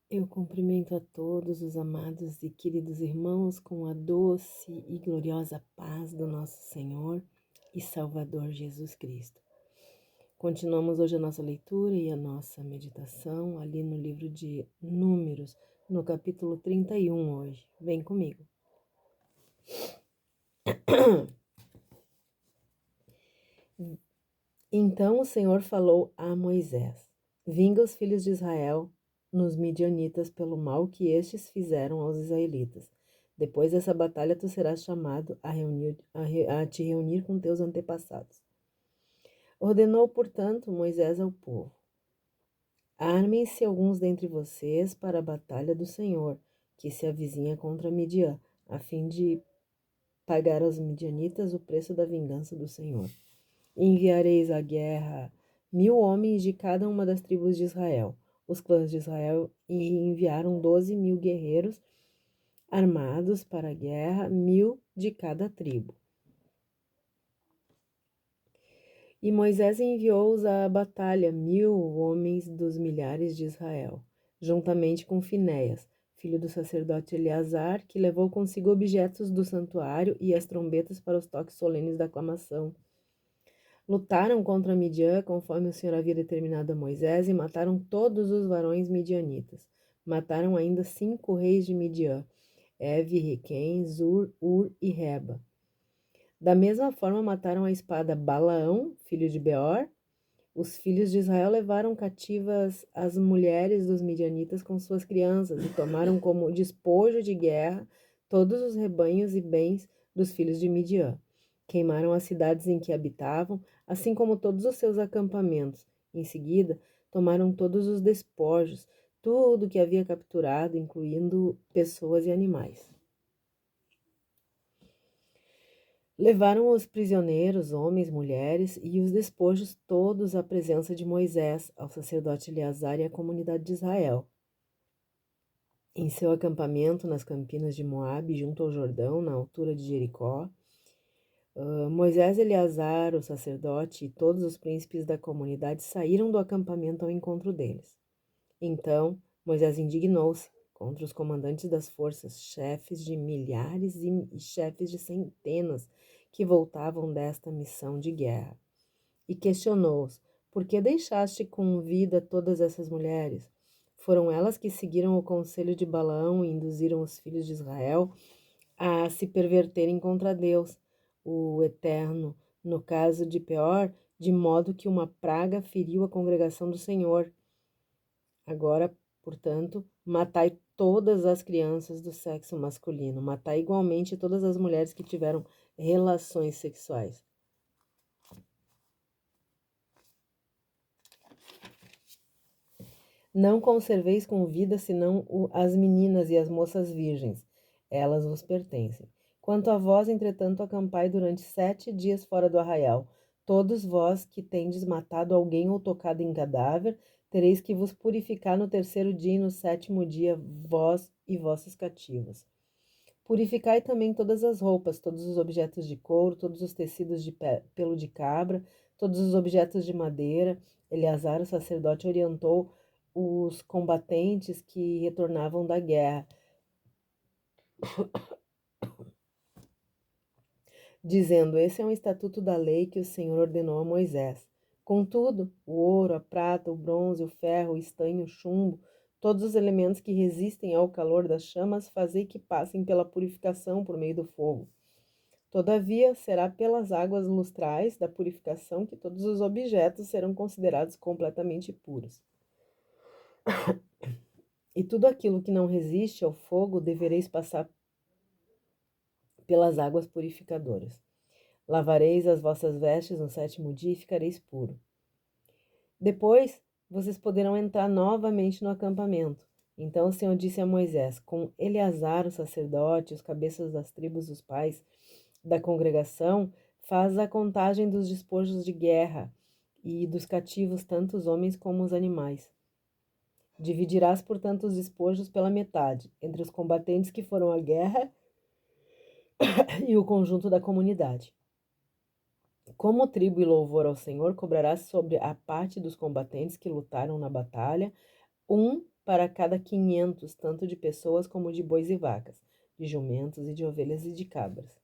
Eu cumprimento a todos os amados e queridos irmãos com a doce e gloriosa paz do nosso Senhor e Salvador Jesus Cristo. Continuamos hoje a nossa leitura e a nossa meditação ali no livro de Números, no capítulo 31 hoje. Vem comigo. Então o Senhor falou a Moisés: Vinga os filhos de Israel nos midianitas pelo mal que estes fizeram aos israelitas. Depois dessa batalha tu serás chamado a te reunir com teus antepassados. Ordenou, portanto, Moisés ao povo: Armem-se alguns dentre vocês para a batalha do Senhor, que se avizinha contra Midian, a fim de pagar aos midianitas o preço da vingança do Senhor. Enviareis à guerra 1000 homens de cada uma das tribos de Israel. Os clãs de Israel enviaram 12.000 guerreiros armados para a guerra, 1000 de cada tribo. E Moisés enviou-os à batalha, 1000 homens dos milhares de Israel, juntamente com Finéias, filho do sacerdote Eleazar, que levou consigo objetos do santuário e as trombetas para os toques solenes da aclamação. Lutaram contra Midian, conforme o Senhor havia determinado a Moisés, e mataram todos os varões midianitas. Mataram ainda 5 reis de Midian, Evi, Requém, Zur, Ur e Reba. Da mesma forma mataram a espada Balaão, filho de Beor. Os filhos de Israel levaram cativas as mulheres dos midianitas com suas crianças e tomaram como despojo de guerra todos os rebanhos e bens dos filhos de Midian. Queimaram as cidades em que habitavam, assim como todos os seus acampamentos. Em seguida, tomaram todos os despojos, tudo que havia capturado, incluindo pessoas e animais. Levaram os prisioneiros, homens, mulheres, e os despojos todos à presença de Moisés, ao sacerdote Eleazar e à comunidade de Israel. Em seu acampamento nas campinas de Moabe, junto ao Jordão, na altura de Jericó, Moisés, Eleazar, o sacerdote e todos os príncipes da comunidade saíram do acampamento ao encontro deles. Então Moisés indignou-se contra os comandantes das forças, chefes de milhares e chefes de centenas que voltavam desta missão de guerra, e questionou-os: por que deixaste com vida todas essas mulheres? Foram elas que seguiram o conselho de Balaão e induziram os filhos de Israel a se perverterem contra Deus, o Eterno, no caso de Peor, de modo que uma praga feriu a congregação do Senhor. Agora, portanto, matai todas as crianças do sexo masculino, matai igualmente todas as mulheres que tiveram relações sexuais. Não conserveis com vida senão as meninas e as moças virgens, elas vos pertencem. Quanto a vós, entretanto, acampai durante 7 dias fora do arraial. Todos vós que tendes matado alguém ou tocado em cadáver, tereis que vos purificar no 3º dia e no 7º dia, vós e vossos cativos. Purificai também todas as roupas, todos os objetos de couro, todos os tecidos de pelo de cabra, todos os objetos de madeira. Eleazar, o sacerdote, orientou os combatentes que retornavam da guerra, dizendo: esse é um estatuto da lei que o Senhor ordenou a Moisés. Contudo, o ouro, a prata, o bronze, o ferro, o estanho, o chumbo, todos os elementos que resistem ao calor das chamas, fazei que passem pela purificação por meio do fogo. Todavia, será pelas águas lustrais da purificação que todos os objetos serão considerados completamente puros. E tudo aquilo que não resiste ao fogo devereis passar pelas águas purificadoras. Lavareis as vossas vestes no 7º dia e ficareis puro. Depois, vocês poderão entrar novamente no acampamento. Então o Senhor disse a Moisés: com Eleazar, o sacerdote, os cabeças das tribos dos pais da congregação, faz a contagem dos despojos de guerra e dos cativos, tanto os homens como os animais. Dividirás, portanto, os despojos pela metade, entre os combatentes que foram à guerra e o conjunto da comunidade. Como tribo e louvor ao Senhor, cobrarás sobre a parte dos combatentes que lutaram na batalha para cada 500, tanto de pessoas como de bois e vacas, de jumentos e de ovelhas e de cabras.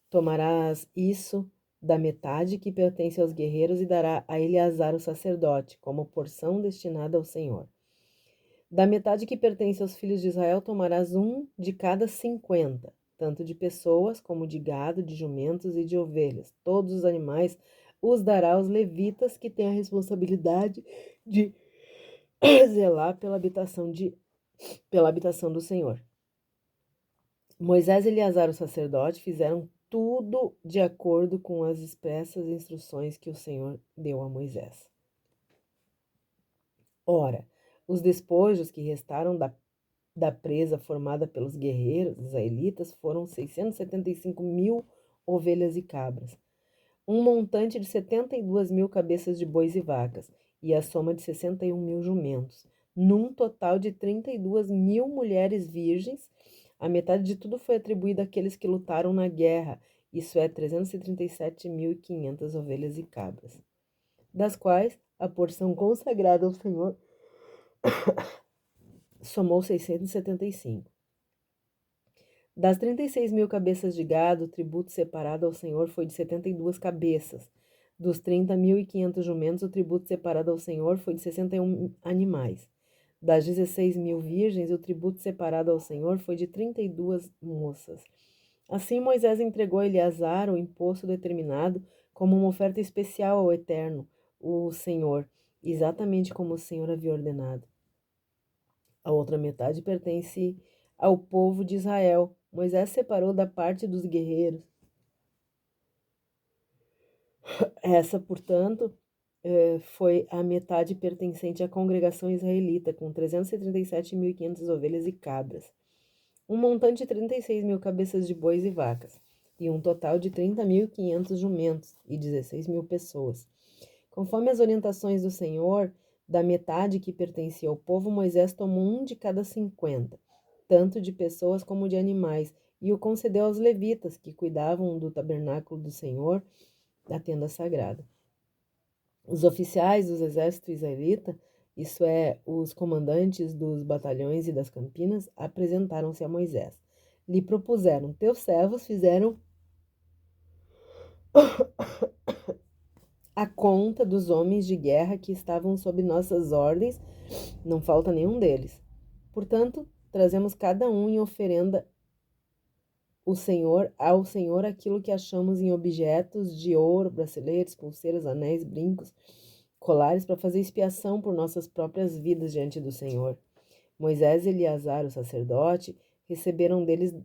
Tomarás isso da metade que pertence aos guerreiros e dará a Eleazar o sacerdote, como porção destinada ao Senhor. Da metade que pertence aos filhos de Israel, tomarás de cada 50, tanto de pessoas como de gado, de jumentos e de ovelhas. Todos os animais os dará aos levitas, que têm a responsabilidade de zelar pela habitação do Senhor. Moisés e Eleazar, o sacerdote, fizeram tudo de acordo com as expressas instruções que o Senhor deu a Moisés. Ora, os despojos que restaram da presa formada pelos guerreiros israelitas foram 675.000 ovelhas e cabras, um montante de 72.000 cabeças de bois e vacas, e a soma de 61.000 jumentos, num total de 32.000 mulheres virgens. A metade de tudo foi atribuída àqueles que lutaram na guerra, isso é, 337.500 ovelhas e cabras, das quais a porção consagrada ao Senhor somou 675. Das 36.000 cabeças de gado, o tributo separado ao Senhor foi de 72 cabeças. Dos 30.500 jumentos, o tributo separado ao Senhor foi de 61 animais. Das 16.000 virgens, o tributo separado ao Senhor foi de 32 moças. Assim, Moisés entregou a Eleazar o imposto determinado como uma oferta especial ao Eterno, o Senhor, exatamente como o Senhor havia ordenado. A outra metade pertence ao povo de Israel. Moisés separou da parte dos guerreiros. Essa, portanto, foi a metade pertencente à congregação israelita, com 337.500 ovelhas e cabras, um montante de 36.000 cabeças de bois e vacas, e um total de 30.500 jumentos e 16.000 pessoas. Conforme as orientações do Senhor, da metade que pertencia ao povo, Moisés tomou de cada 50, tanto de pessoas como de animais, e o concedeu aos levitas, que cuidavam do tabernáculo do Senhor, da tenda sagrada. Os oficiais dos exércitos israelita, isso é, os comandantes dos batalhões e das campinas, apresentaram-se a Moisés. Lhe propuseram: teus servos fizeram a conta dos homens de guerra que estavam sob nossas ordens, não falta nenhum deles. Portanto, trazemos cada um em oferenda ao Senhor aquilo que achamos em objetos de ouro, braceletes, pulseiras, anéis, brincos, colares, para fazer expiação por nossas próprias vidas diante do Senhor. Moisés e Eleazar, o sacerdote, receberam deles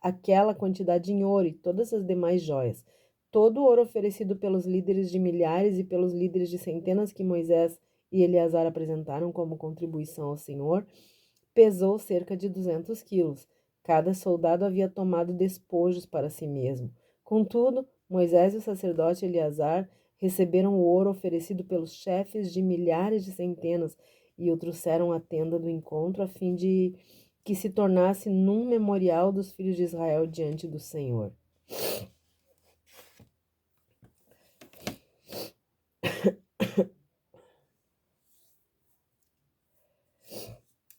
aquela quantidade em ouro e todas as demais joias. Todo o ouro oferecido pelos líderes de milhares e pelos líderes de centenas que Moisés e Eleazar apresentaram como contribuição ao Senhor pesou cerca de 200 quilos. Cada soldado havia tomado despojos para si mesmo. Contudo, Moisés e o sacerdote Eleazar receberam o ouro oferecido pelos chefes de milhares de centenas e o trouxeram à tenda do encontro a fim de que se tornasse num memorial dos filhos de Israel diante do Senhor.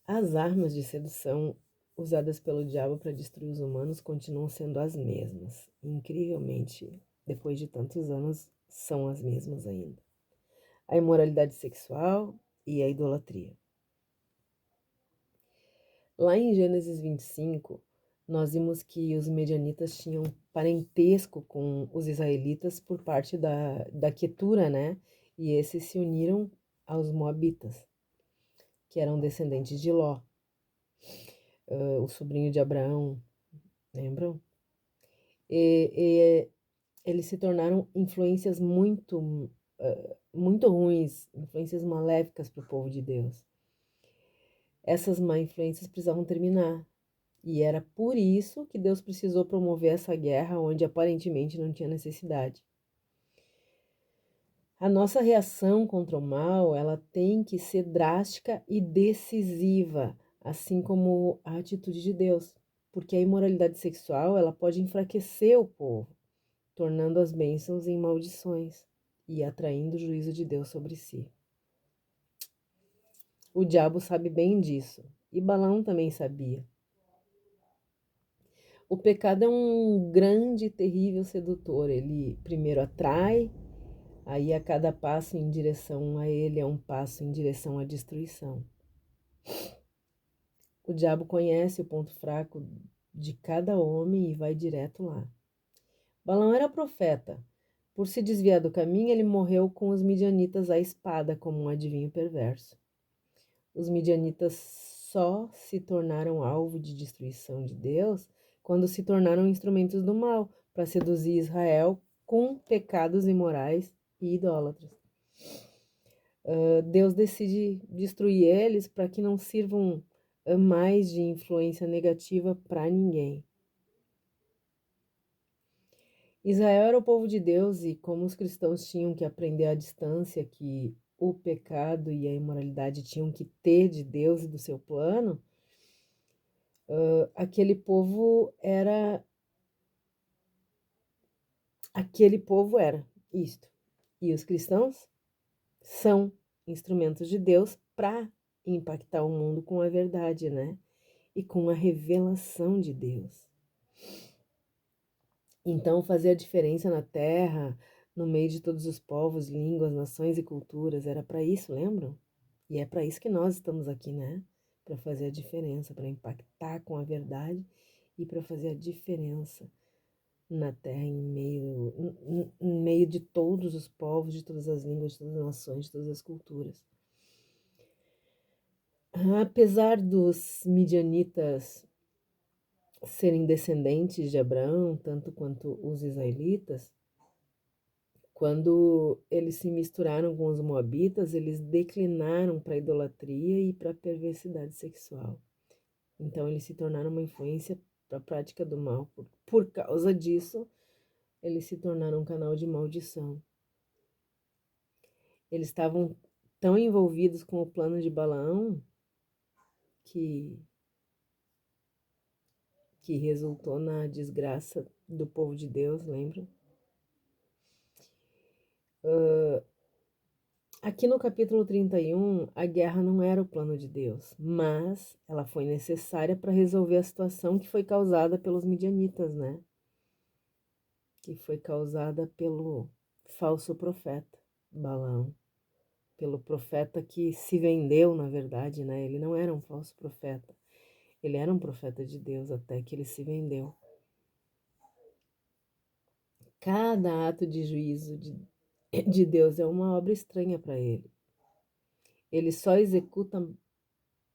As armas de sedução usadas pelo diabo para destruir os humanos continuam sendo as mesmas. Incrivelmente, depois de tantos anos, são as mesmas ainda. A imoralidade sexual e a idolatria. Lá em Gênesis 25, nós vimos que os medianitas tinham parentesco com os israelitas por parte da Quetura, né? E esses se uniram aos moabitas, que eram descendentes de Ló, o sobrinho de Abraão, lembram? E eles se tornaram influências muito ruins, influências maléficas para o povo de Deus. Essas má influências precisavam terminar. E era por isso que Deus precisou promover essa guerra onde aparentemente não tinha necessidade. A nossa reação contra o mal, ela tem que ser drástica e decisiva, assim como a atitude de Deus, porque a imoralidade sexual, ela pode enfraquecer o povo, tornando as bênçãos em maldições e atraindo o juízo de Deus sobre si. O diabo sabe bem disso, e Balaão também sabia. O pecado é um grande e terrível sedutor. Ele primeiro atrai, aí a cada passo em direção a ele é um passo em direção à destruição. O diabo conhece o ponto fraco de cada homem e vai direto lá. Balaão era profeta. Por se desviar do caminho, ele morreu com os midianitas à espada, como um adivinho perverso. Os midianitas só se tornaram alvo de destruição de Deus quando se tornaram instrumentos do mal para seduzir Israel com pecados imorais e idólatras. Deus decide destruir eles para que não sirvam mais de influência negativa para ninguém. Israel era o povo de Deus e como os cristãos tinham que aprender à distância que o pecado e a imoralidade tinham que ter de Deus e do seu plano, aquele povo era isto. E os cristãos são instrumentos de Deus para impactar o mundo com a verdade, né? E com a revelação de Deus. Então, fazer a diferença na terra, no meio de todos os povos, línguas, nações e culturas, era para isso, lembram? E é para isso que nós estamos aqui, né? Para fazer a diferença, para impactar com a verdade e para fazer a diferença na terra, em meio de todos os povos, de todas as línguas, de todas as nações, de todas as culturas. Apesar dos midianitas serem descendentes de Abraão, tanto quanto os israelitas, quando eles se misturaram com os moabitas, eles declinaram para a idolatria e para a perversidade sexual. Então, eles se tornaram uma influência para a prática do mal. Por causa disso, eles se tornaram um canal de maldição. Eles estavam tão envolvidos com o plano de Balaão que resultou na desgraça do povo de Deus, lembram? Aqui no capítulo 31, a guerra não era o plano de Deus, mas ela foi necessária para resolver a situação que foi causada pelos midianitas, né? Que foi causada pelo falso profeta Balaão, pelo profeta que se vendeu, na verdade, né? Ele não era um falso profeta, ele era um profeta de Deus até que ele se vendeu. Cada ato de juízo de Deus é uma obra estranha para ele. Ele só executa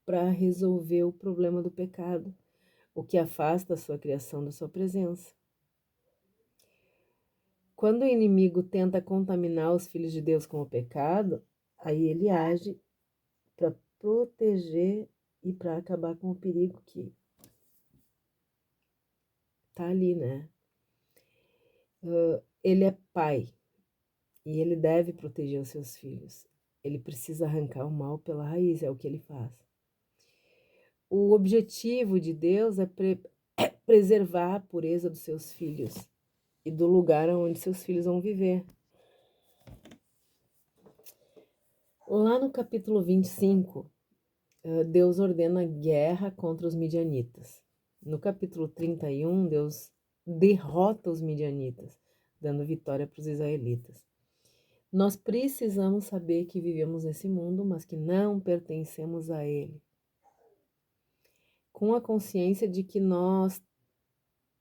para resolver o problema do pecado, o que afasta a sua criação da sua presença. Quando o inimigo tenta contaminar os filhos de Deus com o pecado, aí ele age para proteger e para acabar com o perigo que tá ali, né? Ele é pai e ele deve proteger os seus filhos. Ele precisa arrancar o mal pela raiz, é o que ele faz. O objetivo de Deus é preservar a pureza dos seus filhos e do lugar onde seus filhos vão viver. Lá no capítulo 25, Deus ordena guerra contra os midianitas. No capítulo 31, Deus derrota os midianitas, dando vitória para os israelitas. Nós precisamos saber que vivemos nesse mundo, mas que não pertencemos a ele. Com a consciência de que nós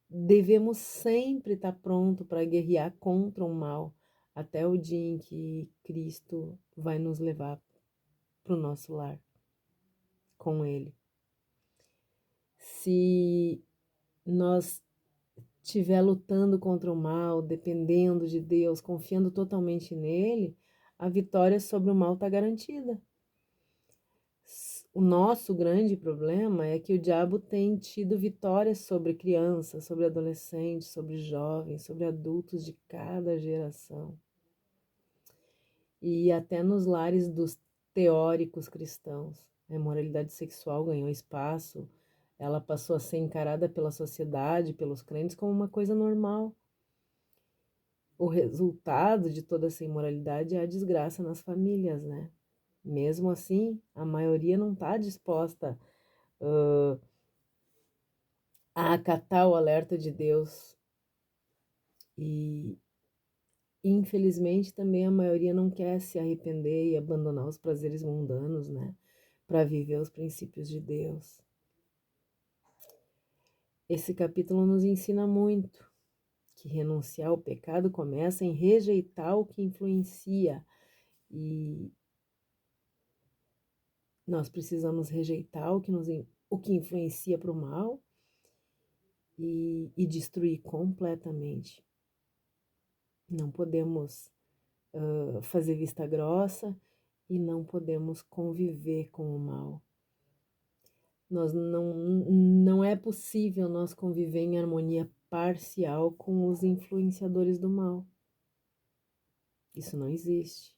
devemos sempre estar pronto para guerrear contra o mal, até o dia em que Cristo vai nos levar para o nosso lar com Ele. Se nós estiver lutando contra o mal, dependendo de Deus, confiando totalmente nele, a vitória sobre o mal está garantida. O nosso grande problema é que o diabo tem tido vitórias sobre crianças, sobre adolescentes, sobre jovens, sobre adultos de cada geração. E até nos lares dos teóricos cristãos. A imoralidade sexual ganhou espaço, ela passou a ser encarada pela sociedade, pelos crentes, como uma coisa normal. O resultado de toda essa imoralidade é a desgraça nas famílias, né? Mesmo assim, a maioria não está disposta a acatar o alerta de Deus. E, infelizmente, também a maioria não quer se arrepender e abandonar os prazeres mundanos, né? Para viver os princípios de Deus. Esse capítulo nos ensina muito que renunciar ao pecado começa em rejeitar o que influencia. E nós precisamos rejeitar o que influencia para o mal e destruir completamente. Não podemos fazer vista grossa e não podemos conviver com o mal. Não é possível nós conviver em harmonia parcial com os influenciadores do mal. Isso não existe.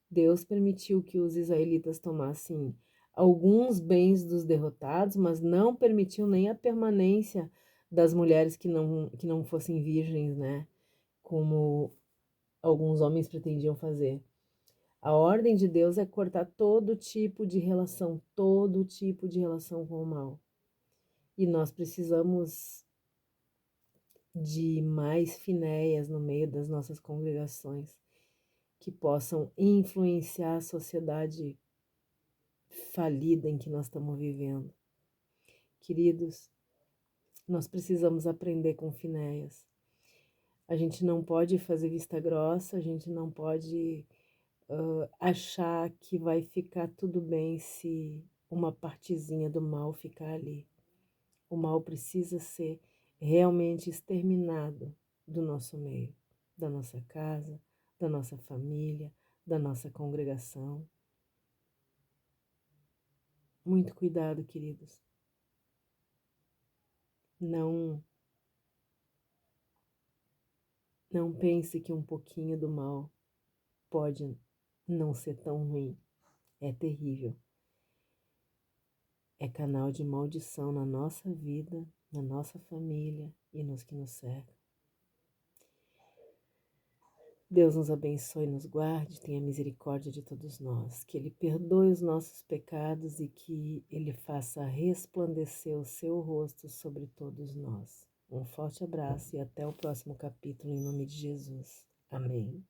Deus permitiu que os israelitas tomassem alguns bens dos derrotados, mas não permitiu nem a permanência das mulheres que não fossem virgens, né? Como alguns homens pretendiam fazer. A ordem de Deus é cortar todo tipo de relação com o mal. E nós precisamos de mais finéias no meio das nossas congregações que possam influenciar a sociedade falida em que nós estamos vivendo. Queridos, nós precisamos aprender com Finéias. A gente não pode fazer vista grossa, a gente não pode achar que vai ficar tudo bem se uma partezinha do mal ficar ali. O mal precisa ser realmente exterminado do nosso meio, da nossa casa, da nossa família, da nossa congregação. Muito cuidado, queridos. Não pense que um pouquinho do mal pode não ser tão ruim. É terrível. É canal de maldição na nossa vida, na nossa família e nos que nos cercam. Deus nos abençoe e nos guarde, tenha misericórdia de todos nós, que Ele perdoe os nossos pecados e que Ele faça resplandecer o seu rosto sobre todos nós. Um forte abraço e até o próximo capítulo, em nome de Jesus. Amém.